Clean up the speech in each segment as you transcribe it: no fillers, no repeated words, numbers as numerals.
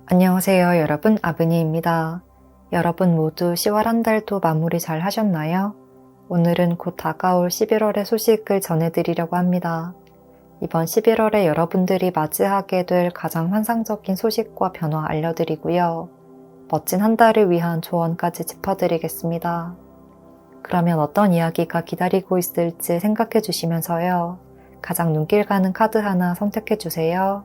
안녕하세요 여러분, 아브니입니다. 여러분 모두 10월 한 달도 마무리 잘 하셨나요? 오늘은 곧 다가올 11월의 소식을 전해드리려고 합니다. 이번 11월에 여러분들이 맞이하게 될 가장 환상적인 소식과 변화 알려드리고요. 멋진 한 달을 위한 조언까지 짚어드리겠습니다. 그러면 어떤 이야기가 기다리고 있을지 생각해 주시면서요. 가장 눈길 가는 카드 하나 선택해 주세요.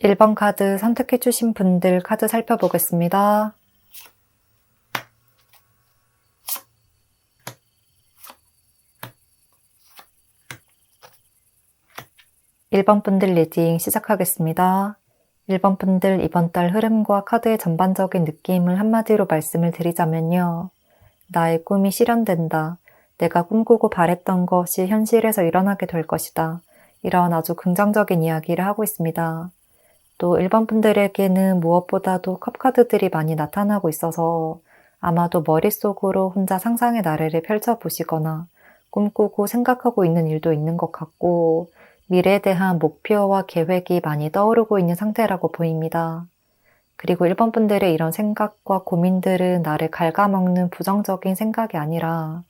1번 카드 선택해 주신 분들 카드 살펴보겠습니다. 1번 분들 리딩 시작하겠습니다. 1번 분들 이번 달 흐름과 카드의 전반적인 느낌을 한마디로 말씀을 드리자면요. 나의 꿈이 실현된다. 내가 꿈꾸고 바랬던 것이 현실에서 일어나게 될 것이다. 이런 아주 긍정적인 이야기를 하고 있습니다. 또 1번 분들에게는 무엇보다도 컵카드들이 많이 나타나고 있어서 아마도 머릿속으로 혼자 상상의 나래를 펼쳐보시거나 꿈꾸고 생각하고 있는 일도 있는 것 같고 미래에 대한 목표와 계획이 많이 떠오르고 있는 상태라고 보입니다. 그리고 1번 분들의 이런 생각과 고민들은 나를 갉아먹는 부정적인 생각이 아니라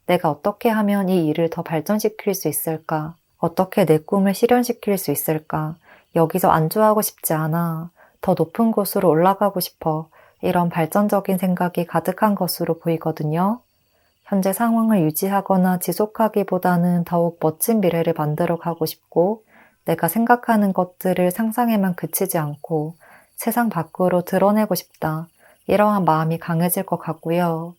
내가 어떻게 하면 이 일을 더 발전시킬 수 있을까? 어떻게 내 꿈을 실현시킬 수 있을까? 여기서 안주하고 싶지 않아. 더 높은 곳으로 올라가고 싶어. 이런 발전적인 생각이 가득한 것으로 보이거든요. 현재 상황을 유지하거나 지속하기보다는 더욱 멋진 미래를 만들어 가고 싶고 내가 생각하는 것들을 상상에만 그치지 않고 세상 밖으로 드러내고 싶다. 이러한 마음이 강해질 것 같고요.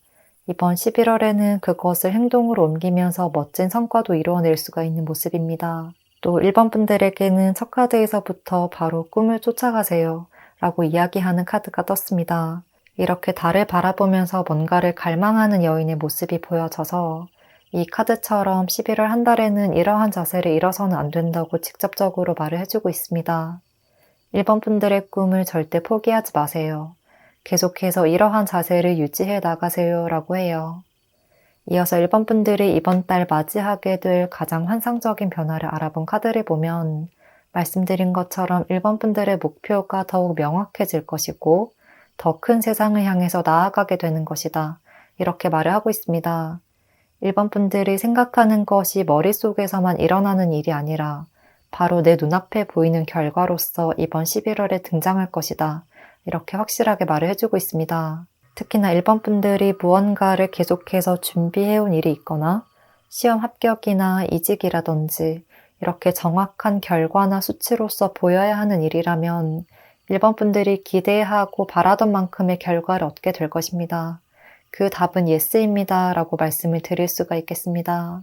이번 11월에는 그것을 행동으로 옮기면서 멋진 성과도 이루어낼 수가 있는 모습입니다. 또 1번 분들에게는 첫 카드에서부터 바로 꿈을 쫓아가세요 라고 이야기하는 카드가 떴습니다. 이렇게 달을 바라보면서 뭔가를 갈망하는 여인의 모습이 보여져서 이 카드처럼 11월 한 달에는 이러한 자세를 잃어서는 안 된다고 직접적으로 말을 해주고 있습니다. 1번 분들의 꿈을 절대 포기하지 마세요. 계속해서 이러한 자세를 유지해 나가세요 라고 해요. 이어서 1번 분들이 이번 달 맞이하게 될 가장 환상적인 변화를 알아본 카드를 보면 말씀드린 것처럼 1번 분들의 목표가 더욱 명확해질 것이고 더 큰 세상을 향해서 나아가게 되는 것이다. 이렇게 말을 하고 있습니다. 1번 분들이 생각하는 것이 머릿속에서만 일어나는 일이 아니라 바로 내 눈앞에 보이는 결과로서 이번 11월에 등장할 것이다. 이렇게 확실하게 말을 해주고 있습니다. 특히나 1번 분들이 무언가를 계속해서 준비해온 일이 있거나 시험 합격이나 이직이라든지 이렇게 정확한 결과나 수치로서 보여야 하는 일이라면 1번 분들이 기대하고 바라던 만큼의 결과를 얻게 될 것입니다. 그 답은 예스입니다 라고 말씀을 드릴 수가 있겠습니다.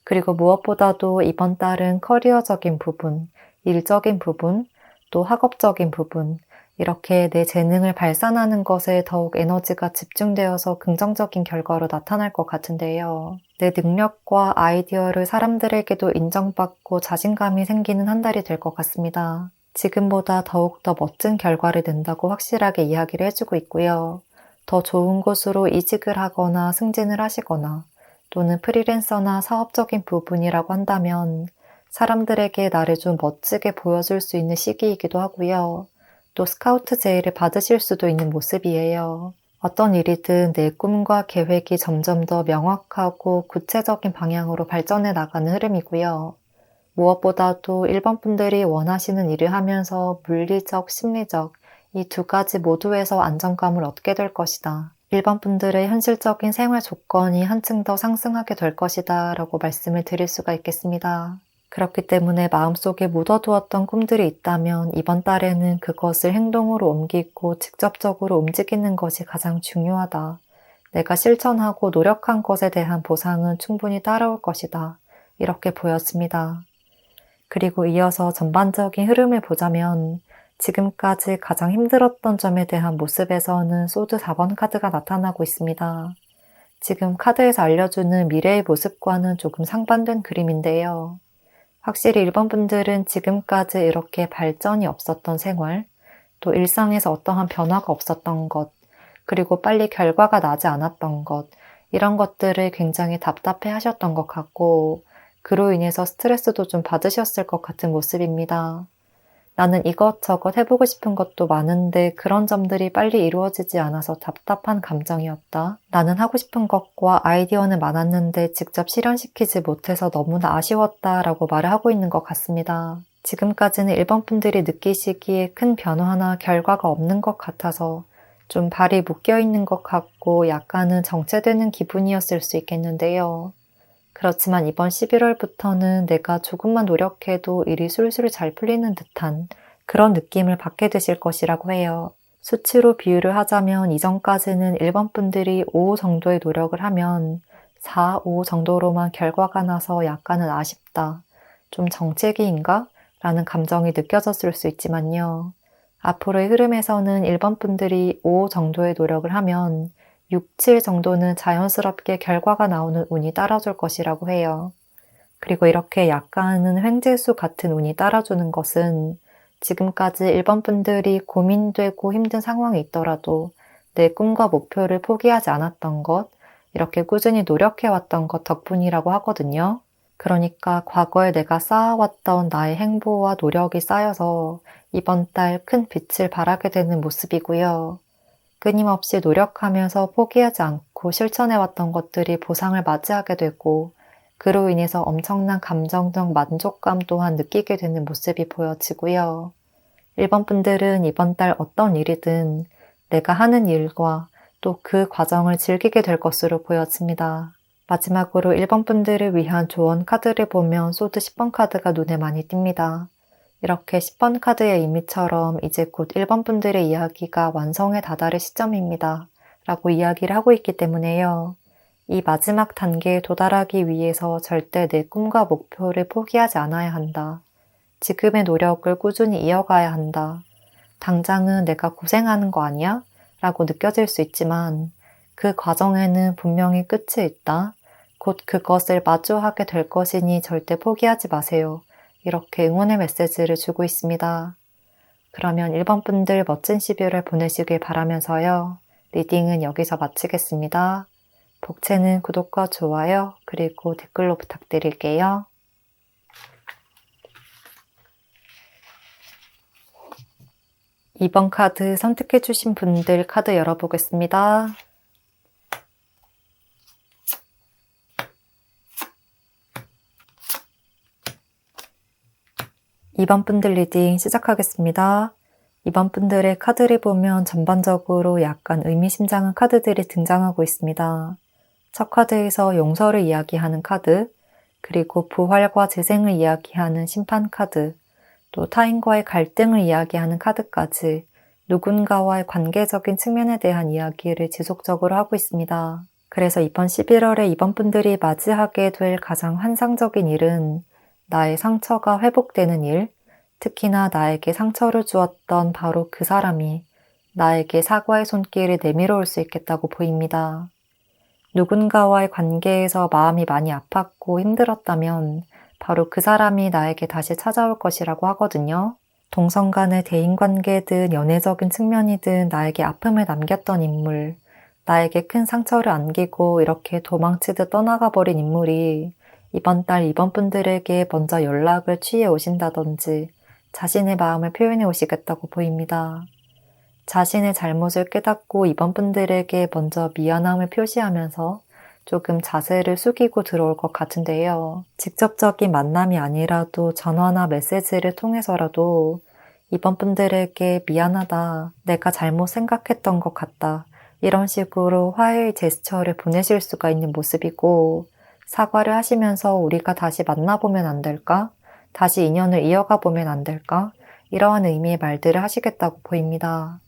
그리고 무엇보다도 이번 달은 커리어적인 부분, 일적인 부분, 또 학업적인 부분, 이렇게 내 재능을 발산하는 것에 더욱 에너지가 집중되어서 긍정적인 결과로 나타날 것 같은데요. 내 능력과 아이디어를 사람들에게도 인정받고 자신감이 생기는 한 달이 될 것 같습니다. 지금보다 더욱더 멋진 결과를 낸다고 확실하게 이야기를 해주고 있고요. 더 좋은 곳으로 이직을 하거나 승진을 하시거나 또는 프리랜서나 사업적인 부분이라고 한다면 사람들에게 나를 좀 멋지게 보여줄 수 있는 시기이기도 하고요. 또 스카우트 제의를 받으실 수도 있는 모습이에요. 어떤 일이든 내 꿈과 계획이 점점 더 명확하고 구체적인 방향으로 발전해 나가는 흐름이고요. 무엇보다도 일반 분들이 원하시는 일을 하면서 물리적, 심리적 이 두 가지 모두에서 안정감을 얻게 될 것이다. 일반 분들의 현실적인 생활 조건이 한층 더 상승하게 될 것이다 라고 말씀을 드릴 수가 있겠습니다. 그렇기 때문에 마음속에 묻어두었던 꿈들이 있다면 이번 달에는 그것을 행동으로 옮기고 직접적으로 움직이는 것이 가장 중요하다. 내가 실천하고 노력한 것에 대한 보상은 충분히 따라올 것이다. 이렇게 보였습니다. 그리고 이어서 전반적인 흐름을 보자면 지금까지 가장 힘들었던 점에 대한 모습에서는 소드 4번 카드가 나타나고 있습니다. 지금 카드에서 알려주는 미래의 모습과는 조금 상반된 그림인데요. 확실히 1번 분들은 지금까지 이렇게 발전이 없었던 생활, 또 일상에서 어떠한 변화가 없었던 것, 그리고 빨리 결과가 나지 않았던 것, 이런 것들을 굉장히 답답해 하셨던 것 같고, 그로 인해서 스트레스도 좀 받으셨을 것 같은 모습입니다. 나는 이것저것 해보고 싶은 것도 많은데 그런 점들이 빨리 이루어지지 않아서 답답한 감정이었다. 나는 하고 싶은 것과 아이디어는 많았는데 직접 실현시키지 못해서 너무나 아쉬웠다 라고 말을 하고 있는 것 같습니다. 지금까지는 1번 분들이 느끼시기에 큰 변화나 결과가 없는 것 같아서 좀 발이 묶여있는 것 같고 약간은 정체되는 기분이었을 수 있겠는데요. 그렇지만 이번 11월부터는 내가 조금만 노력해도 일이 술술 잘 풀리는 듯한 그런 느낌을 받게 되실 것이라고 해요. 수치로 비유를 하자면 이전까지는 1번 분들이 5 정도의 노력을 하면 4, 5 정도로만 결과가 나서 약간은 아쉽다. 좀 정체기인가? 라는 감정이 느껴졌을 수 있지만요. 앞으로의 흐름에서는 1번 분들이 5 정도의 노력을 하면 6, 7 정도는 자연스럽게 결과가 나오는 운이 따라줄 것이라고 해요. 그리고 이렇게 약간은 횡재수 같은 운이 따라주는 것은 지금까지 1번 분들이 고민되고 힘든 상황이 있더라도 내 꿈과 목표를 포기하지 않았던 것, 이렇게 꾸준히 노력해왔던 것 덕분이라고 하거든요. 그러니까 과거에 내가 쌓아왔던 나의 행보와 노력이 쌓여서 이번 달 큰 빛을 발하게 되는 모습이고요. 끊임없이 노력하면서 포기하지 않고 실천해왔던 것들이 보상을 맞이하게 되고 그로 인해서 엄청난 감정적 만족감 또한 느끼게 되는 모습이 보여지고요. 1번 분들은 이번 달 어떤 일이든 내가 하는 일과 또 그 과정을 즐기게 될 것으로 보여집니다. 마지막으로 1번 분들을 위한 조언 카드를 보면 소드 10번 카드가 눈에 많이 띕니다. 이렇게 10번 카드의 의미처럼 이제 곧 1번 분들의 이야기가 완성에 다다를 시점입니다. 라고 이야기를 하고 있기 때문에요. 이 마지막 단계에 도달하기 위해서 절대 내 꿈과 목표를 포기하지 않아야 한다. 지금의 노력을 꾸준히 이어가야 한다. 당장은 내가 고생하는 거 아니야? 라고 느껴질 수 있지만 그 과정에는 분명히 끝이 있다. 곧 그것을 마주하게 될 것이니 절대 포기하지 마세요. 이렇게 응원의 메시지를 주고 있습니다. 그러면 1번 분들 멋진 12월을 보내시길 바라면서요. 리딩은 여기서 마치겠습니다. 복채는 구독과 좋아요, 그리고 댓글로 부탁드릴게요. 2번 카드 선택해주신 분들 카드 열어보겠습니다. 2번 분들 리딩 시작하겠습니다. 2번 분들의 카드를 보면 전반적으로 약간 의미심장한 카드들이 등장하고 있습니다. 첫 카드에서 용서를 이야기하는 카드, 그리고 부활과 재생을 이야기하는 심판 카드, 또 타인과의 갈등을 이야기하는 카드까지 누군가와의 관계적인 측면에 대한 이야기를 지속적으로 하고 있습니다. 그래서 이번 11월에 2번 분들이 맞이하게 될 가장 환상적인 일은 나의 상처가 회복되는 일, 특히나 나에게 상처를 주었던 바로 그 사람이 나에게 사과의 손길을 내밀어 올 수 있겠다고 보입니다. 누군가와의 관계에서 마음이 많이 아팠고 힘들었다면 바로 그 사람이 나에게 다시 찾아올 것이라고 하거든요. 동성 간의 대인관계든 연애적인 측면이든 나에게 아픔을 남겼던 인물, 나에게 큰 상처를 안기고 이렇게 도망치듯 떠나가 버린 인물이 이번 달 이번 분들에게 먼저 연락을 취해 오신다든지 자신의 마음을 표현해 오시겠다고 보입니다. 자신의 잘못을 깨닫고 이번 분들에게 먼저 미안함을 표시하면서 조금 자세를 숙이고 들어올 것 같은데요. 직접적인 만남이 아니라도 전화나 메시지를 통해서라도 이번 분들에게 미안하다, 내가 잘못 생각했던 것 같다, 이런 식으로 화해의 제스처를 보내실 수가 있는 모습이고, 사과를 하시면서 우리가 다시 만나보면 안 될까? 다시 인연을 이어가 보면 안 될까? 이러한 의미의 말들을 하시겠다고 보입니다.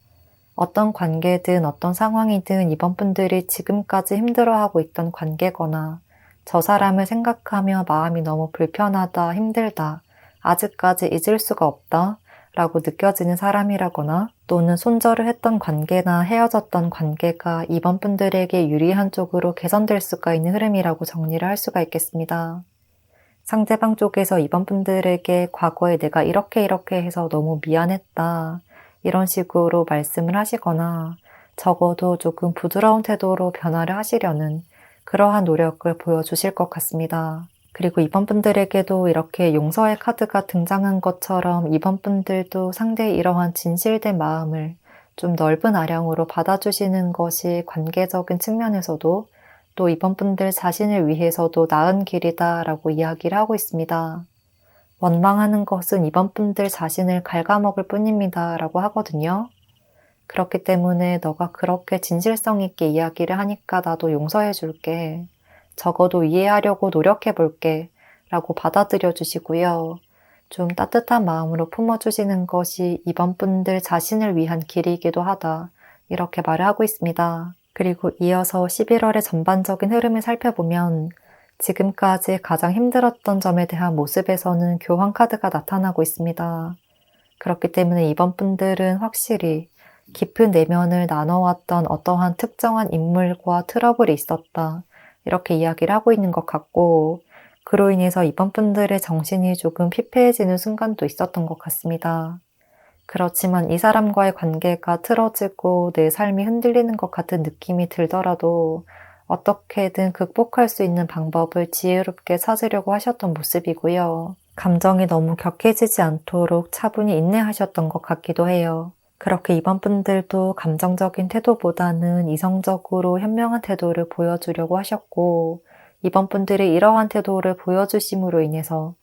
어떤 관계든 어떤 상황이든 이번 분들이 지금까지 힘들어하고 있던 관계거나 저 사람을 생각하며 마음이 너무 불편하다, 힘들다, 아직까지 잊을 수가 없다 라고 느껴지는 사람이라거나 또는 손절을 했던 관계나 헤어졌던 관계가 이번 분들에게 유리한 쪽으로 개선될 수가 있는 흐름이라고 정리를 할 수가 있겠습니다. 상대방 쪽에서 이번 분들에게 과거에 내가 이렇게 해서 너무 미안했다, 이런 식으로 말씀을 하시거나 적어도 조금 부드러운 태도로 변화를 하시려는 그러한 노력을 보여주실 것 같습니다. 그리고 이번 분들에게도 이렇게 용서의 카드가 등장한 것처럼 이번 분들도 상대의 이러한 진실된 마음을 좀 넓은 아량으로 받아주시는 것이 관계적인 측면에서도 또 이번 분들 자신을 위해서도 나은 길이다라고 이야기를 하고 있습니다. 원망하는 것은 이번 분들 자신을 갉아먹을 뿐입니다 라고 하거든요. 그렇기 때문에 너가 그렇게 진실성 있게 이야기를 하니까 나도 용서해 줄게. 적어도 이해하려고 노력해 볼게 라고 받아들여 주시고요. 좀 따뜻한 마음으로 품어주시는 것이 이번 분들 자신을 위한 길이기도 하다, 이렇게 말을 하고 있습니다. 그리고 이어서 11월의 전반적인 흐름을 살펴보면 지금까지 가장 힘들었던 점에 대한 모습에서는 교환 카드가 나타나고 있습니다. 그렇기 때문에 이번 분들은 확실히 깊은 내면을 나눠왔던 어떠한 특정한 인물과 트러블이 있었다, 이렇게 이야기를 하고 있는 것 같고, 그로 인해서 이번 분들의 정신이 조금 피폐해지는 순간도 있었던 것 같습니다. 그렇지만 이 사람과의 관계가 틀어지고 내 삶이 흔들리는 것 같은 느낌이 들더라도 어떻게든 극복할 수 있는 방법을 지혜롭게 찾으려고 하셨던 모습이고요. 감정이 너무 격해지지 않도록 차분히 인내하셨던 것 같기도 해요. 그렇게 이번 분들도 감정적인 태도보다는 이성적으로 현명한 태도를 보여주려고 하셨고, 이번 분들이 이러한 태도를 보여주심으로 인해서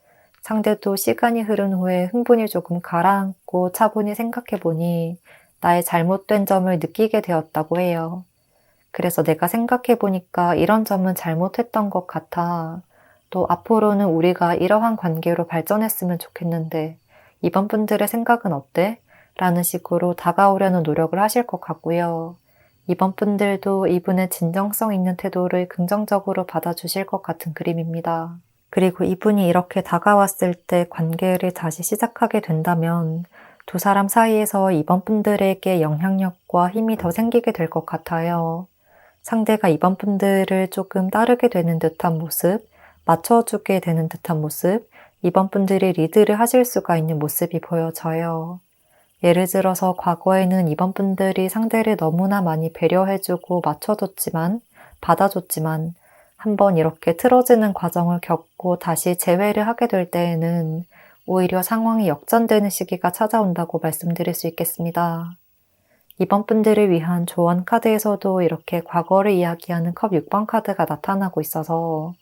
상대도 시간이 흐른 후에 흥분이 조금 가라앉고 차분히 생각해보니 나의 잘못된 점을 느끼게 되었다고 해요. 그래서 내가 생각해보니까 이런 점은 잘못했던 것 같아. 또 앞으로는 우리가 이러한 관계로 발전했으면 좋겠는데 이번 분들의 생각은 어때? 라는 식으로 다가오려는 노력을 하실 것 같고요. 이번 분들도 이분의 진정성 있는 태도를 긍정적으로 받아주실 것 같은 그림입니다. 그리고 이분이 이렇게 다가왔을 때 관계를 다시 시작하게 된다면 두 사람 사이에서 이번 분들에게 영향력과 힘이 더 생기게 될 것 같아요. 상대가 이번 분들을 조금 따르게 되는 듯한 모습, 맞춰주게 되는 듯한 모습, 이번 분들이 리드를 하실 수가 있는 모습이 보여져요. 예를 들어서 과거에는 이번 분들이 상대를 너무나 많이 배려해주고 맞춰줬지만, 받아줬지만, 한번 이렇게 틀어지는 과정을 겪고 다시 재회를 하게 될 때에는 오히려 상황이 역전되는 시기가 찾아온다고 말씀드릴 수 있겠습니다. 이번 분들을 위한 조언 카드에서도 이렇게 과거를 이야기하는 컵 6번 카드가 나타나고 있어서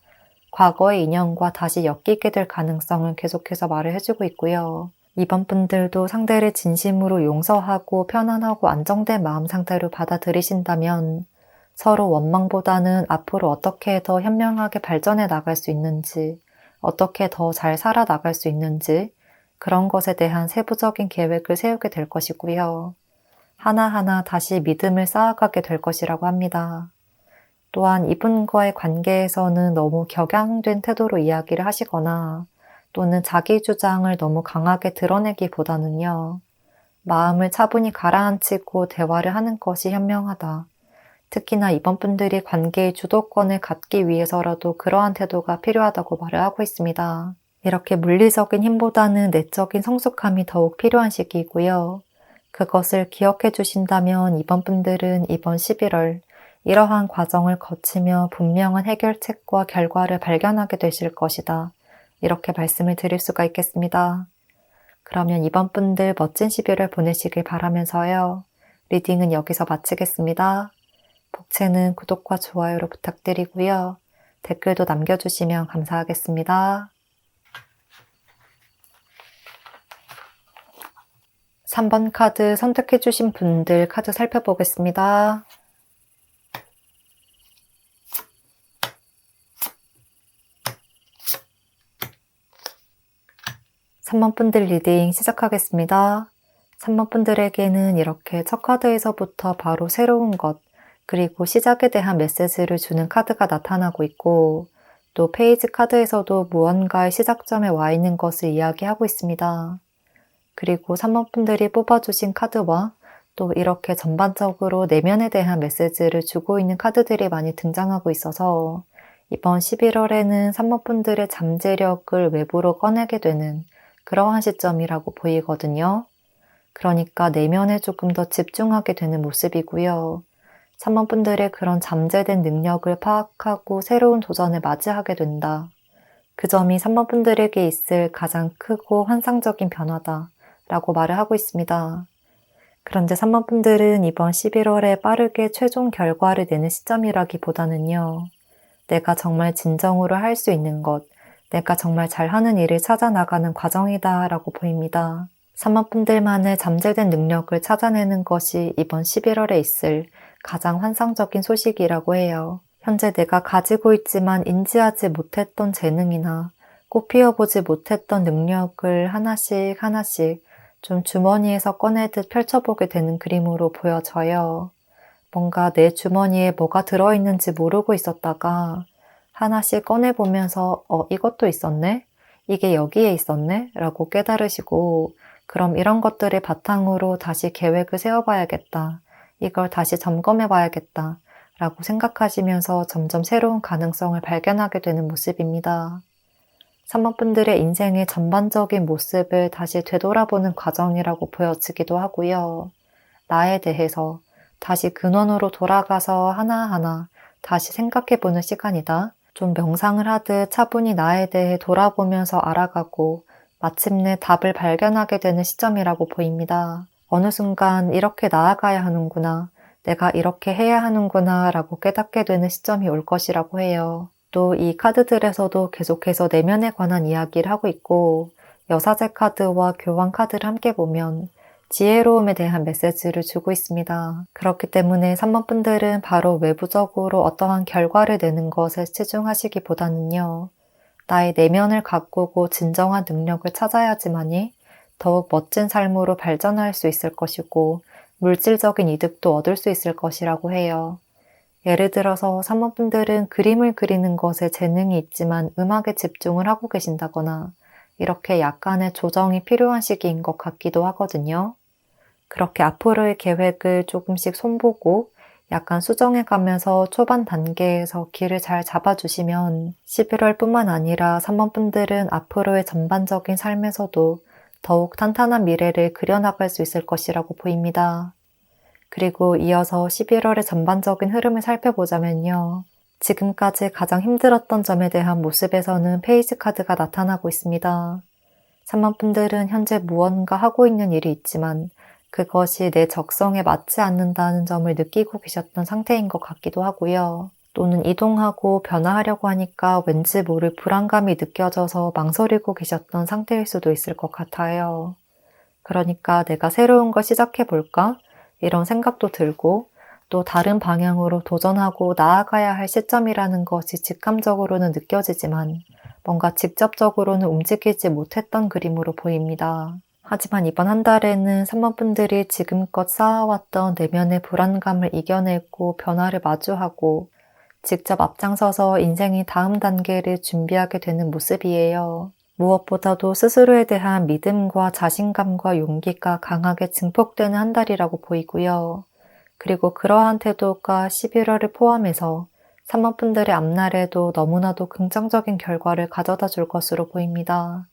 과거의 인연과 다시 엮이게 될 가능성을 계속해서 말을 해주고 있고요. 이번 분들도 상대를 진심으로 용서하고 편안하고 안정된 마음 상태로 받아들이신다면 서로 원망보다는 앞으로 어떻게 더 현명하게 발전해 나갈 수 있는지, 어떻게 더 잘 살아나갈 수 있는지 그런 것에 대한 세부적인 계획을 세우게 될 것이고요. 하나하나 다시 믿음을 쌓아가게 될 것이라고 합니다. 또한 이분과의 관계에서는 너무 격양된 태도로 이야기를 하시거나 또는 자기 주장을 너무 강하게 드러내기보다는요. 마음을 차분히 가라앉히고 대화를 하는 것이 현명하다. 특히나 이번 분들이 관계의 주도권을 갖기 위해서라도 그러한 태도가 필요하다고 말을 하고 있습니다. 이렇게 물리적인 힘보다는 내적인 성숙함이 더욱 필요한 시기이고요. 그것을 기억해 주신다면 이번 분들은 이번 11월 이러한 과정을 거치며 분명한 해결책과 결과를 발견하게 되실 것이다. 이렇게 말씀을 드릴 수가 있겠습니다. 그러면 이번 분들 멋진 11월 보내시길 바라면서요. 리딩은 여기서 마치겠습니다. 복채는 구독과 좋아요로 부탁드리고요. 댓글도 남겨주시면 감사하겠습니다. 3번 카드 선택해주신 분들 카드 살펴보겠습니다. 3번 분들 리딩 시작하겠습니다. 3번 분들에게는 이렇게 첫 카드에서부터 바로 새로운 것, 그리고 시작에 대한 메시지를 주는 카드가 나타나고 있고, 또 페이지 카드에서도 무언가의 시작점에 와 있는 것을 이야기하고 있습니다. 그리고 3번 분들이 뽑아주신 카드와 또 이렇게 전반적으로 내면에 대한 메시지를 주고 있는 카드들이 많이 등장하고 있어서 이번 11월에는 3번 분들의 잠재력을 외부로 꺼내게 되는 그러한 시점이라고 보이거든요. 그러니까 내면에 조금 더 집중하게 되는 모습이고요. 3번 분들의 그런 잠재된 능력을 파악하고 새로운 도전을 맞이하게 된다. 그 점이 3번 분들에게 있을 가장 크고 환상적인 변화다 라고 말을 하고 있습니다. 그런데 3번 분들은 이번 11월에 빠르게 최종 결과를 내는 시점이라기보다는요. 내가 정말 진정으로 할 수 있는 것, 내가 정말 잘하는 일을 찾아 나가는 과정이다 라고 보입니다. 3번 분들만의 잠재된 능력을 찾아내는 것이 이번 11월에 있을 가장 환상적인 소식이라고 해요. 현재 내가 가지고 있지만 인지하지 못했던 재능이나 꽃피워보지 못했던 능력을 하나씩 하나씩 좀 주머니에서 꺼내듯 펼쳐보게 되는 그림으로 보여져요. 뭔가 내 주머니에 뭐가 들어있는지 모르고 있었다가 하나씩 꺼내보면서 이것도 있었네? 이게 여기에 있었네? 라고 깨달으시고 그럼 이런 것들을 바탕으로 다시 계획을 세워봐야겠다. 이걸 다시 점검해봐야겠다. 라고 생각하시면서 점점 새로운 가능성을 발견하게 되는 모습입니다. 3번 분들의 인생의 전반적인 모습을 다시 되돌아보는 과정이라고 보여지기도 하고요. 나에 대해서 다시 근원으로 돌아가서 하나하나 다시 생각해보는 시간이다. 좀 명상을 하듯 차분히 나에 대해 돌아보면서 알아가고 마침내 답을 발견하게 되는 시점이라고 보입니다. 어느 순간 이렇게 나아가야 하는구나, 내가 이렇게 해야 하는구나 라고 깨닫게 되는 시점이 올 것이라고 해요. 또 이 카드들에서도 계속해서 내면에 관한 이야기를 하고 있고 여사제 카드와 교황 카드를 함께 보면 지혜로움에 대한 메시지를 주고 있습니다. 그렇기 때문에 3번 분들은 바로 외부적으로 어떠한 결과를 내는 것에 치중하시기보다는요. 나의 내면을 가꾸고 진정한 능력을 찾아야지만이 더욱 멋진 삶으로 발전할 수 있을 것이고 물질적인 이득도 얻을 수 있을 것이라고 해요. 예를 들어서 3번 분들은 그림을 그리는 것에 재능이 있지만 음악에 집중을 하고 계신다거나 이렇게 약간의 조정이 필요한 시기인 것 같기도 하거든요. 그렇게 앞으로의 계획을 조금씩 손보고 약간 수정해 가면서 초반 단계에서 길을 잘 잡아주시면 11월 뿐만 아니라 3번 분들은 앞으로의 전반적인 삶에서도 더욱 탄탄한 미래를 그려나갈 수 있을 것이라고 보입니다. 그리고 이어서 11월의 전반적인 흐름을 살펴보자면요. 지금까지 가장 힘들었던 점에 대한 모습에서는 페이지 카드가 나타나고 있습니다. 3번 분들은 현재 무언가 하고 있는 일이 있지만 그것이 내 적성에 맞지 않는다는 점을 느끼고 계셨던 상태인 것 같기도 하고요. 또는 이동하고 변화하려고 하니까 왠지 모를 불안감이 느껴져서 망설이고 계셨던 상태일 수도 있을 것 같아요. 그러니까 내가 새로운 걸 시작해볼까? 이런 생각도 들고 또 다른 방향으로 도전하고 나아가야 할 시점이라는 것이 직감적으로는 느껴지지만 뭔가 직접적으로는 움직이지 못했던 그림으로 보입니다. 하지만 이번 한 달에는 3번 분들이 지금껏 쌓아왔던 내면의 불안감을 이겨내고 변화를 마주하고 직접 앞장서서 인생의 다음 단계를 준비하게 되는 모습이에요. 무엇보다도 스스로에 대한 믿음과 자신감과 용기가 강하게 증폭되는 한 달이라고 보이고요. 그리고 그러한 태도가 11월을 포함해서 3번 분들의 앞날에도 너무나도 긍정적인 결과를 가져다 줄 것으로 보입니다.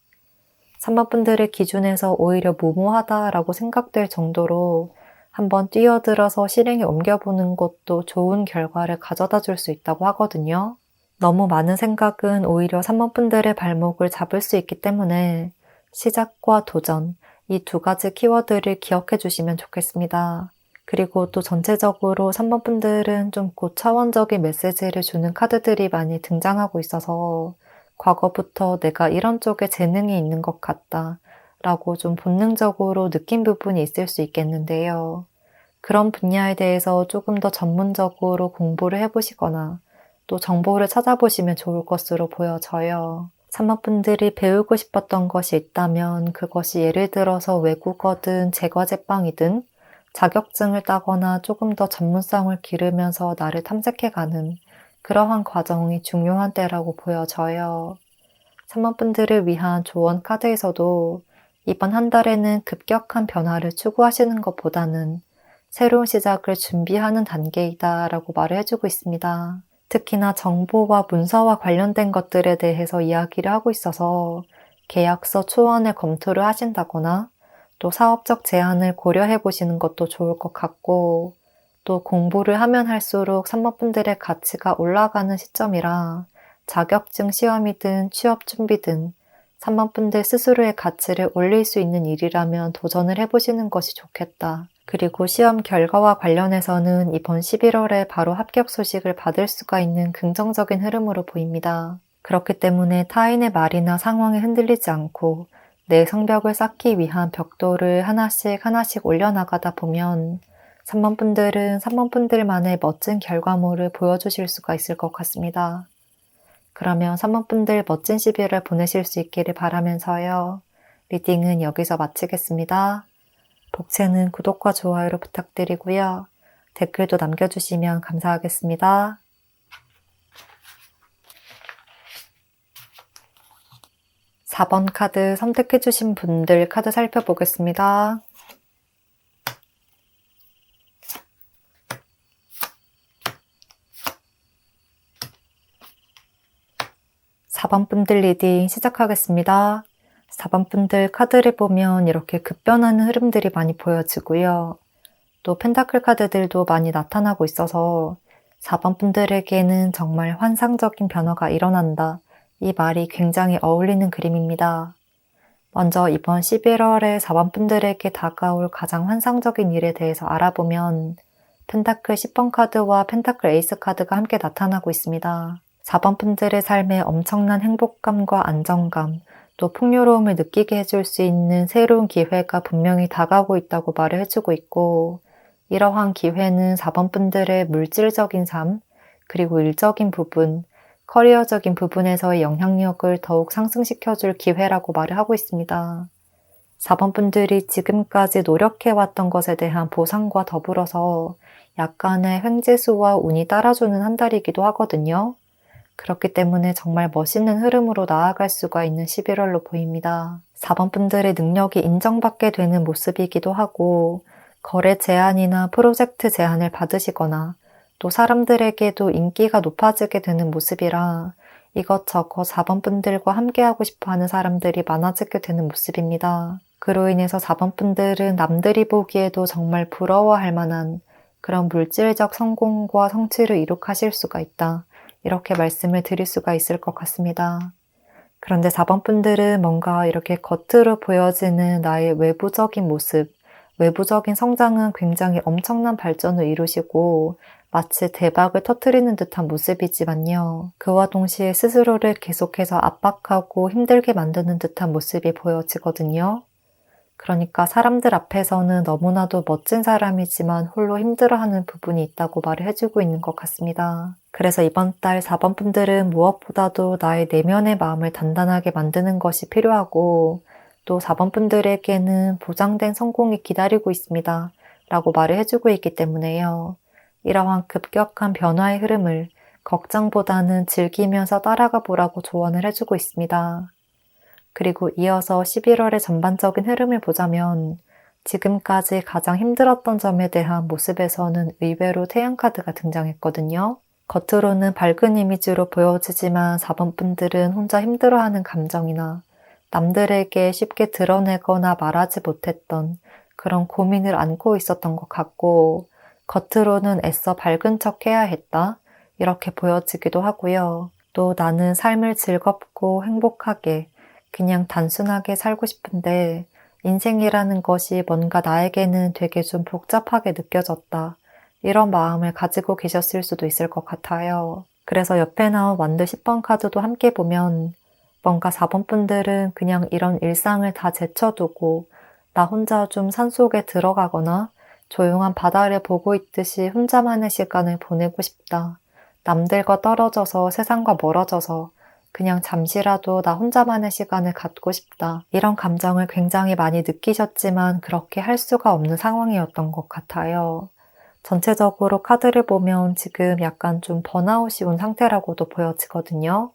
3번 분들의 기준에서 오히려 무모하다라고 생각될 정도로 한번 뛰어들어서 실행에 옮겨보는 것도 좋은 결과를 가져다 줄 수 있다고 하거든요. 너무 많은 생각은 오히려 3번 분들의 발목을 잡을 수 있기 때문에 시작과 도전, 이 두 가지 키워드를 기억해 주시면 좋겠습니다. 그리고 또 전체적으로 3번 분들은 좀 고차원적인 메시지를 주는 카드들이 많이 등장하고 있어서 과거부터 내가 이런 쪽에 재능이 있는 것 같다 라고 좀 본능적으로 느낀 부분이 있을 수 있겠는데요. 그런 분야에 대해서 조금 더 전문적으로 공부를 해보시거나 또 정보를 찾아보시면 좋을 것으로 보여져요. 3번 분들이 배우고 싶었던 것이 있다면 그것이 예를 들어서 외국어든 제과제빵이든 자격증을 따거나 조금 더 전문성을 기르면서 나를 탐색해가는 그러한 과정이 중요한 때라고 보여져요. 3번 분들을 위한 조언 카드에서도 이번 한 달에는 급격한 변화를 추구하시는 것보다는 새로운 시작을 준비하는 단계이다 라고 말을 해주고 있습니다. 특히나 정보와 문서와 관련된 것들에 대해서 이야기를 하고 있어서 계약서 초안을 검토를 하신다거나 또 사업적 제안을 고려해 보시는 것도 좋을 것 같고 또 공부를 하면 할수록 3번 분들의 가치가 올라가는 시점이라 자격증 시험이든 취업 준비든 3번 분들 스스로의 가치를 올릴 수 있는 일이라면 도전을 해보시는 것이 좋겠다. 그리고 시험 결과와 관련해서는 이번 11월에 바로 합격 소식을 받을 수가 있는 긍정적인 흐름으로 보입니다. 그렇기 때문에 타인의 말이나 상황에 흔들리지 않고 내 성벽을 쌓기 위한 벽돌을 하나씩 올려나가다 보면 3번 분들은 3번 분들만의 멋진 결과물을 보여주실 수가 있을 것 같습니다. 그러면 3번 분들 멋진 11월 보내실 수 있기를 바라면서요. 리딩은 여기서 마치겠습니다. 복채는 구독과 좋아요로 부탁드리고요. 댓글도 남겨주시면 감사하겠습니다. 4번 카드 선택해주신 분들 카드 살펴보겠습니다. (4번) 분들 리딩 시작하겠습니다. 4번 분들 카드를 보면 이렇게 급변하는 흐름들이 많이 보여지고요. 또 펜타클 카드들도 많이 나타나고 있어서 4번 분들에게는 정말 환상적인 변화가 일어난다. 이 말이 굉장히 어울리는 그림입니다. 먼저 이번 11월에 4번 분들에게 다가올 가장 환상적인 일에 대해서 알아보면 펜타클 10번 카드와 펜타클 에이스 카드가 함께 나타나고 있습니다. 4번 분들의 삶에 엄청난 행복감과 안정감, 또 풍요로움을 느끼게 해줄 수 있는 새로운 기회가 분명히 다가오고 있다고 말을 해주고 있고 이러한 기회는 4번 분들의 물질적인 삶, 그리고 일적인 부분, 커리어적인 부분에서의 영향력을 더욱 상승시켜줄 기회라고 말을 하고 있습니다. 4번 분들이 지금까지 노력해왔던 것에 대한 보상과 더불어서 약간의 횡재수와 운이 따라주는 한 달이기도 하거든요. 그렇기 때문에 정말 멋있는 흐름으로 나아갈 수가 있는 11월로 보입니다. 4번 분들의 능력이 인정받게 되는 모습이기도 하고 거래 제안이나 프로젝트 제안을 받으시거나 또 사람들에게도 인기가 높아지게 되는 모습이라 이것저것 4번 분들과 함께하고 싶어하는 사람들이 많아지게 되는 모습입니다. 그로 인해서 4번 분들은 남들이 보기에도 정말 부러워할 만한 그런 물질적 성공과 성취를 이룩하실 수가 있다. 이렇게 말씀을 드릴 수가 있을 것 같습니다. 그런데 4번 분들은 뭔가 이렇게 겉으로 보여지는 나의 외부적인 모습, 외부적인 성장은 굉장히 엄청난 발전을 이루시고 마치 대박을 터뜨리는 듯한 모습이지만요. 그와 동시에 스스로를 계속해서 압박하고 힘들게 만드는 듯한 모습이 보여지거든요. 그러니까 사람들 앞에서는 너무나도 멋진 사람이지만 홀로 힘들어하는 부분이 있다고 말을 해주고 있는 것 같습니다. 그래서 이번 달 4번 분들은 무엇보다도 나의 내면의 마음을 단단하게 만드는 것이 필요하고 또 4번 분들에게는 보장된 성공이 기다리고 있습니다. 라고 말을 해주고 있기 때문에요. 이러한 급격한 변화의 흐름을 걱정보다는 즐기면서 따라가 보라고 조언을 해주고 있습니다. 그리고 이어서 11월의 전반적인 흐름을 보자면 지금까지 가장 힘들었던 점에 대한 모습에서는 의외로 태양카드가 등장했거든요. 겉으로는 밝은 이미지로 보여지지만 4번 분들은 혼자 힘들어하는 감정이나 남들에게 쉽게 드러내거나 말하지 못했던 그런 고민을 안고 있었던 것 같고, 겉으로는 애써 밝은 척 해야 했다, 이렇게 보여지기도 하고요. 또 나는 삶을 즐겁고 행복하게 그냥 단순하게 살고 싶은데 인생이라는 것이 뭔가 나에게는 되게 좀 복잡하게 느껴졌다, 이런 마음을 가지고 계셨을 수도 있을 것 같아요. 그래서 옆에 나온 완드 10번 카드도 함께 보면 뭔가 4번 분들은 그냥 이런 일상을 다 제쳐두고 나 혼자 좀 산속에 들어가거나 조용한 바다를 보고 있듯이 혼자만의 시간을 보내고 싶다. 남들과 떨어져서 세상과 멀어져서 그냥 잠시라도 나 혼자만의 시간을 갖고 싶다. 이런 감정을 굉장히 많이 느끼셨지만 그렇게 할 수가 없는 상황이었던 것 같아요. 전체적으로 카드를 보면 지금 약간 좀 번아웃이 온 상태라고도 보여지거든요.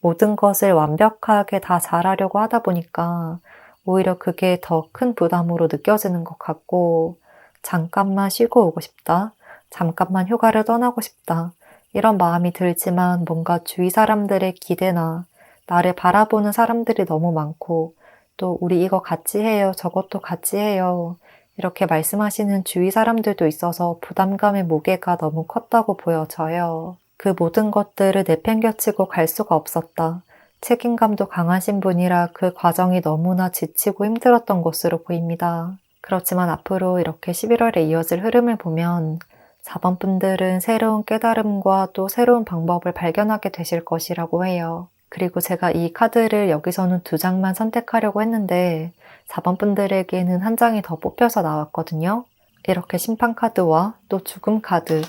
모든 것을 완벽하게 다 잘하려고 하다 보니까 오히려 그게 더 큰 부담으로 느껴지는 것 같고, 잠깐만 쉬고 오고 싶다, 잠깐만 휴가를 떠나고 싶다, 이런 마음이 들지만 뭔가 주위 사람들의 기대나 나를 바라보는 사람들이 너무 많고, 또 우리 이거 같이 해요, 저것도 같이 해요, 이렇게 말씀하시는 주위 사람들도 있어서 부담감의 무게가 너무 컸다고 보여져요. 그 모든 것들을 내팽겨치고 갈 수가 없었다. 책임감도 강하신 분이라 그 과정이 너무나 지치고 힘들었던 것으로 보입니다. 그렇지만 앞으로 이렇게 11월에 이어질 흐름을 보면 4번 분들은 새로운 깨달음과 또 새로운 방법을 발견하게 되실 것이라고 해요. 그리고 제가 이 카드를 여기서는 2장만 선택하려고 했는데 4번 분들에게는 한 장이 더 뽑혀서 나왔거든요. 이렇게 심판 카드와 또 죽음 카드,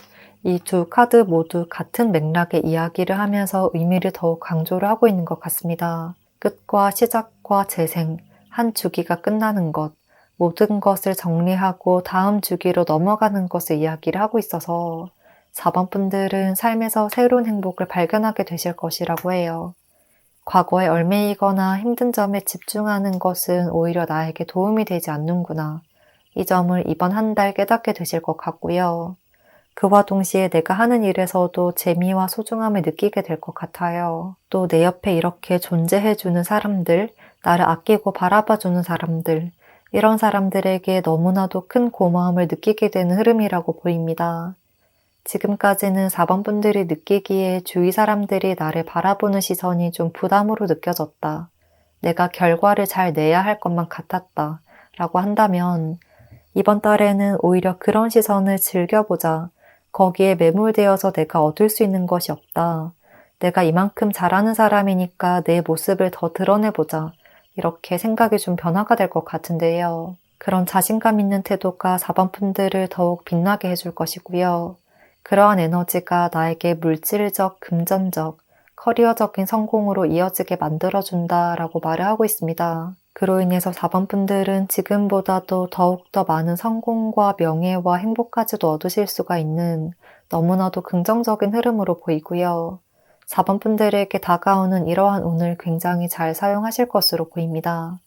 이 두 카드 모두 같은 맥락의 이야기를 하면서 의미를 더욱 강조를 하고 있는 것 같습니다. 끝과 시작과 재생, 한 주기가 끝나는 것, 모든 것을 정리하고 다음 주기로 넘어가는 것을 이야기를 하고 있어서 4번 분들은 삶에서 새로운 행복을 발견하게 되실 것이라고 해요. 과거에 얽매이거나 힘든 점에 집중하는 것은 오히려 나에게 도움이 되지 않는구나, 이 점을 이번 한 달 깨닫게 되실 것 같고요. 그와 동시에 내가 하는 일에서도 재미와 소중함을 느끼게 될 것 같아요. 또 내 옆에 이렇게 존재해주는 사람들, 나를 아끼고 바라봐주는 사람들, 이런 사람들에게 너무나도 큰 고마움을 느끼게 되는 흐름이라고 보입니다. 지금까지는 4번 분들이 느끼기에 주위 사람들이 나를 바라보는 시선이 좀 부담으로 느껴졌다, 내가 결과를 잘 내야 할 것만 같았다 라고 한다면, 이번 달에는 오히려 그런 시선을 즐겨보자, 거기에 매몰되어서 내가 얻을 수 있는 것이 없다, 내가 이만큼 잘하는 사람이니까 내 모습을 더 드러내보자, 이렇게 생각이 좀 변화가 될 것 같은데요. 그런 자신감 있는 태도가 4번 분들을 더욱 빛나게 해줄 것이고요. 그러한 에너지가 나에게 물질적, 금전적, 커리어적인 성공으로 이어지게 만들어준다라고 말을 하고 있습니다. 그로 인해서 4번 분들은 지금보다도 더욱더 많은 성공과 명예와 행복까지도 얻으실 수가 있는 너무나도 긍정적인 흐름으로 보이고요. 4번 분들에게 다가오는 이러한 운을 굉장히 잘 사용하실 것으로 보입니다.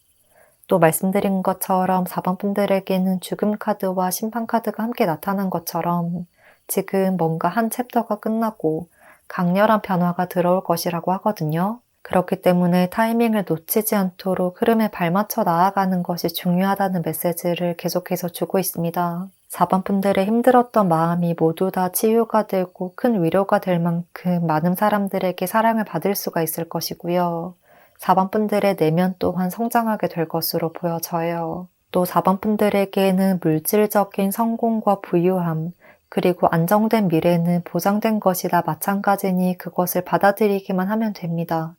또 말씀드린 것처럼 4번 분들에게는 죽음 카드와 심판 카드가 함께 나타난 것처럼 지금 뭔가 한 챕터가 끝나고 강렬한 변화가 들어올 것이라고 하거든요. 그렇기 때문에 타이밍을 놓치지 않도록 흐름에 발맞춰 나아가는 것이 중요하다는 메시지를 계속해서 주고 있습니다. 4번 분들의 힘들었던 마음이 모두 다 치유가 되고 큰 위로가 될 만큼 많은 사람들에게 사랑을 받을 수가 있을 것이고요. 4번 분들의 내면 또한 성장하게 될 것으로 보여져요. 또 4번 분들에게는 물질적인 성공과 부유함, 그리고 안정된 미래는 보장된 것이다 마찬가지니 그것을 받아들이기만 하면 됩니다.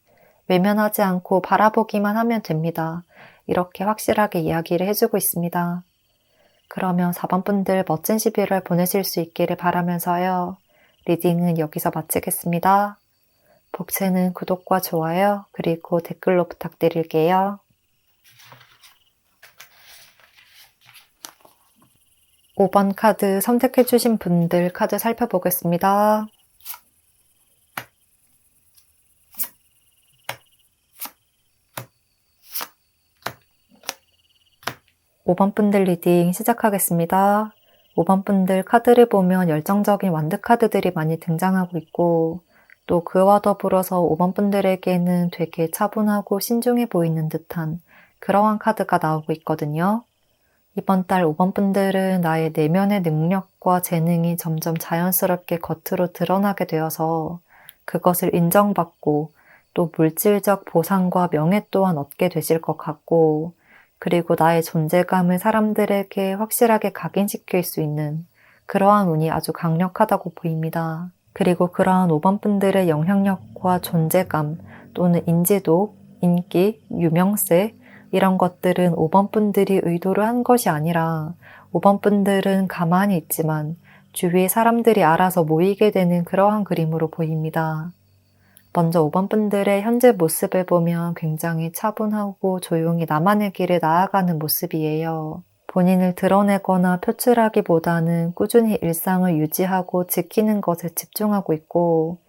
외면하지 않고 바라보기만 하면 됩니다. 이렇게 확실하게 이야기를 해주고 있습니다. 그러면 4번 분들 멋진 11월 보내실 수 있기를 바라면서요. 리딩은 여기서 마치겠습니다. 복채는 구독과 좋아요, 그리고 댓글로 부탁드릴게요. 5번 카드 선택해주신 분들 카드 살펴보겠습니다. 5번 분들 리딩 시작하겠습니다. 5번 분들 카드를 보면 열정적인 완드 카드들이 많이 등장하고 있고, 또 그와 더불어서 5번 분들에게는 되게 차분하고 신중해 보이는 듯한 그러한 카드가 나오고 있거든요. 이번 달 5번 분들은 나의 내면의 능력과 재능이 점점 자연스럽게 겉으로 드러나게 되어서 그것을 인정받고 또 물질적 보상과 명예 또한 얻게 되실 것 같고, 그리고 나의 존재감을 사람들에게 확실하게 각인시킬 수 있는 그러한 운이 아주 강력하다고 보입니다. 그리고 그러한 5번 분들의 영향력과 존재감 또는 인지도, 인기, 유명세 이런 것들은 5번 분들이 의도를 한 것이 아니라 5번 분들은 가만히 있지만 주위의 사람들이 알아서 모이게 되는 그러한 그림으로 보입니다. 먼저 5번 분들의 현재 모습을 보면 굉장히 차분하고 조용히 나만의 길을 나아가는 모습이에요. 본인을 드러내거나 표출하기보다는 꾸준히 일상을 유지하고 지키는 것에 집중하고 있고,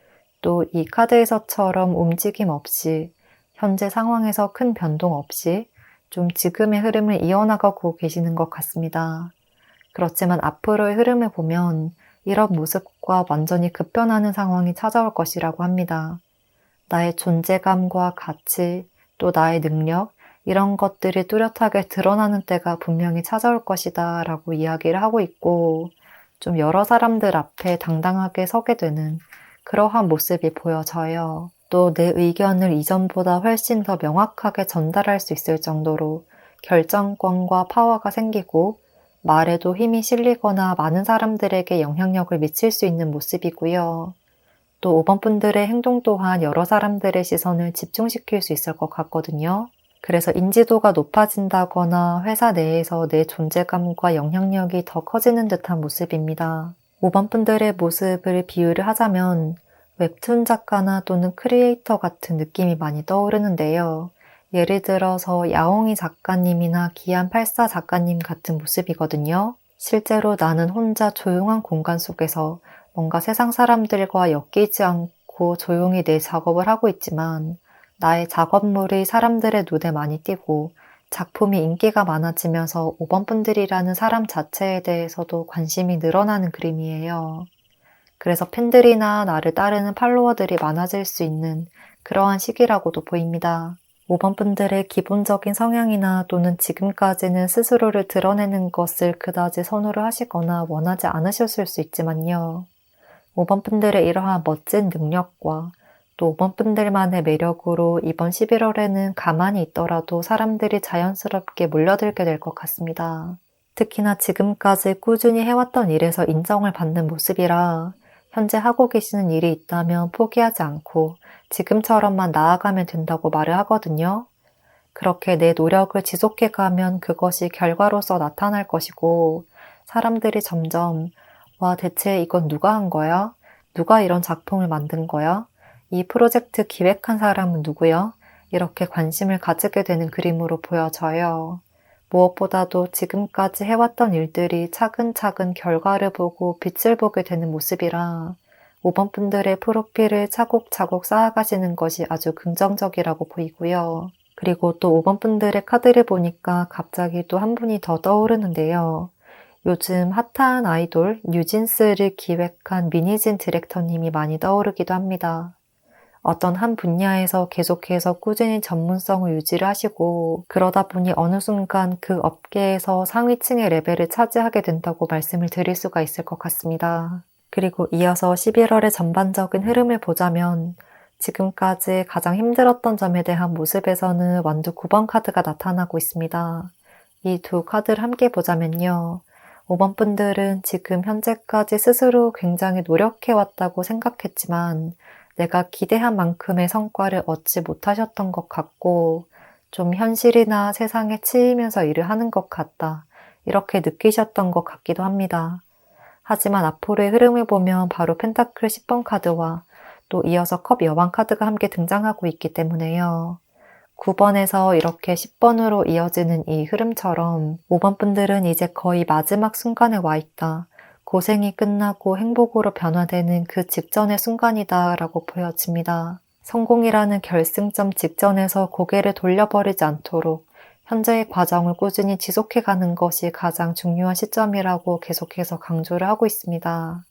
또 이 카드에서처럼 움직임 없이 현재 상황에서 큰 변동 없이 좀 지금의 흐름을 이어나가고 계시는 것 같습니다. 그렇지만 앞으로의 흐름을 보면 이런 모습과 완전히 급변하는 상황이 찾아올 것이라고 합니다. 나의 존재감과 가치, 또 나의 능력, 이런 것들이 뚜렷하게 드러나는 때가 분명히 찾아올 것이다 라고 이야기를 하고 있고, 좀 여러 사람들 앞에 당당하게 서게 되는 그러한 모습이 보여져요. 또 내 의견을 이전보다 훨씬 더 명확하게 전달할 수 있을 정도로 결정권과 파워가 생기고, 말에도 힘이 실리거나 많은 사람들에게 영향력을 미칠 수 있는 모습이고요. 또 5번 분들의 행동 또한 여러 사람들의 시선을 집중시킬 수 있을 것 같거든요. 그래서 인지도가 높아진다거나 회사 내에서 내 존재감과 영향력이 더 커지는 듯한 모습입니다. 5번 분들의 모습을 비유를 하자면 웹툰 작가나 또는 크리에이터 같은 느낌이 많이 떠오르는데요. 예를 들어서 야옹이 작가님이나 기안84 작가님 같은 모습이거든요. 실제로 나는 혼자 조용한 공간 속에서 뭔가 세상 사람들과 엮이지 않고 조용히 내 작업을 하고 있지만 나의 작업물이 사람들의 눈에 많이 띄고 작품이 인기가 많아지면서 5번 분들이라는 사람 자체에 대해서도 관심이 늘어나는 그림이에요. 그래서 팬들이나 나를 따르는 팔로워들이 많아질 수 있는 그러한 시기라고도 보입니다. 5번 분들의 기본적인 성향이나 또는 지금까지는 스스로를 드러내는 것을 그다지 선호를 하시거나 원하지 않으셨을 수 있지만요. 5번 분들의 이러한 멋진 능력과 또 5번 분들만의 매력으로 이번 11월에는 가만히 있더라도 사람들이 자연스럽게 몰려들게 될 것 같습니다. 특히나 지금까지 꾸준히 해왔던 일에서 인정을 받는 모습이라 현재 하고 계시는 일이 있다면 포기하지 않고 지금처럼만 나아가면 된다고 말을 하거든요. 그렇게 내 노력을 지속해가면 그것이 결과로서 나타날 것이고 사람들이 점점 와, 대체 이건 누가 한 거야? 누가 이런 작품을 만든 거야? 이 프로젝트 기획한 사람은 누구야? 이렇게 관심을 가지게 되는 그림으로 보여져요. 무엇보다도 지금까지 해왔던 일들이 차근차근 결과를 보고 빛을 보게 되는 모습이라 5번 분들의 프로필을 차곡차곡 쌓아가시는 것이 아주 긍정적이라고 보이고요. 그리고 또 5번 분들의 카드를 보니까 갑자기 또 한 분이 더 떠오르는데요. 요즘 핫한 아이돌 뉴진스를 기획한 미니진 디렉터님이 많이 떠오르기도 합니다. 어떤 한 분야에서 계속해서 꾸준히 전문성을 유지를 하시고 그러다 보니 어느 순간 그 업계에서 상위층의 레벨을 차지하게 된다고 말씀을 드릴 수가 있을 것 같습니다. 그리고 이어서 11월의 전반적인 흐름을 보자면 지금까지 가장 힘들었던 점에 대한 모습에서는 완두 9번 카드가 나타나고 있습니다. 이 두 카드를 함께 보자면요. 5번 분들은 지금 현재까지 스스로 굉장히 노력해왔다고 생각했지만 내가 기대한 만큼의 성과를 얻지 못하셨던 것 같고 좀 현실이나 세상에 치이면서 일을 하는 것 같다. 이렇게 느끼셨던 것 같기도 합니다. 하지만 앞으로의 흐름을 보면 바로 펜타클 10번 카드와 또 이어서 컵 여왕 카드가 함께 등장하고 있기 때문에요. 9번에서 이렇게 10번으로 이어지는 이 흐름처럼 5번 분들은 이제 거의 마지막 순간에 와 있다. 고생이 끝나고 행복으로 변화되는 그 직전의 순간이다 라고 보여집니다. 성공이라는 결승점 직전에서 고개를 돌려버리지 않도록 현재의 과정을 꾸준히 지속해가는 것이 가장 중요한 시점이라고 계속해서 강조를 하고 있습니다.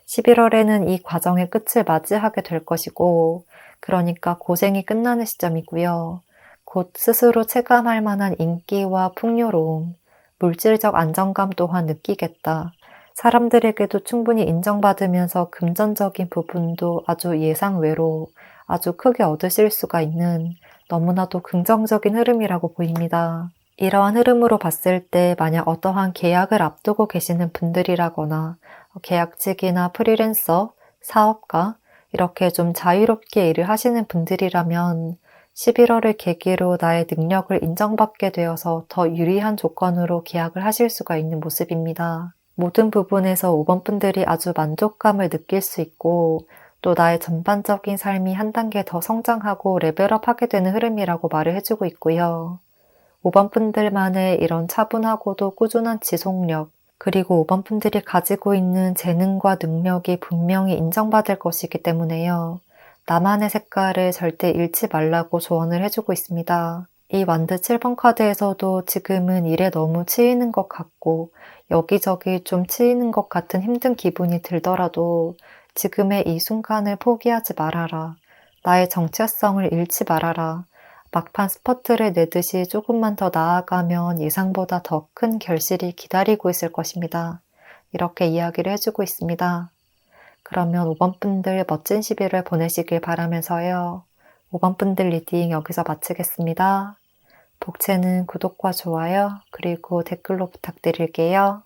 11월에는 이 과정의 끝을 맞이하게 될 것이고 그러니까 고생이 끝나는 시점이고요. 곧 스스로 체감할 만한 인기와 풍요로움, 물질적 안정감 또한 느끼겠다. 사람들에게도 충분히 인정받으면서 금전적인 부분도 아주 예상외로 아주 크게 얻으실 수가 있는 너무나도 긍정적인 흐름이라고 보입니다. 이러한 흐름으로 봤을 때 만약 어떠한 계약을 앞두고 계시는 분들이라거나 계약직이나 프리랜서, 사업가 이렇게 좀 자유롭게 일을 하시는 분들이라면 11월을 계기로 나의 능력을 인정받게 되어서 더 유리한 조건으로 계약을 하실 수가 있는 모습입니다. 모든 부분에서 5번 분들이 아주 만족감을 느낄 수 있고 또 나의 전반적인 삶이 한 단계 더 성장하고 레벨업하게 되는 흐름이라고 말을 해주고 있고요. 5번 분들만의 이런 차분하고도 꾸준한 지속력, 그리고 5번 분들이 가지고 있는 재능과 능력이 분명히 인정받을 것이기 때문에요. 나만의 색깔을 절대 잃지 말라고 조언을 해주고 있습니다. 이 완드 7번 카드에서도 지금은 일에 너무 치이는 것 같고 여기저기 좀 치이는 것 같은 힘든 기분이 들더라도 지금의 이 순간을 포기하지 말아라. 나의 정체성을 잃지 말아라. 막판 스퍼트를 내듯이 조금만 더 나아가면 예상보다 더 큰 결실이 기다리고 있을 것입니다. 이렇게 이야기를 해주고 있습니다. 그러면 5번 분들 멋진 11월 보내시길 바라면서요. 5번 분들 리딩 여기서 마치겠습니다. 복채는 구독과 좋아요, 그리고 댓글로 부탁드릴게요.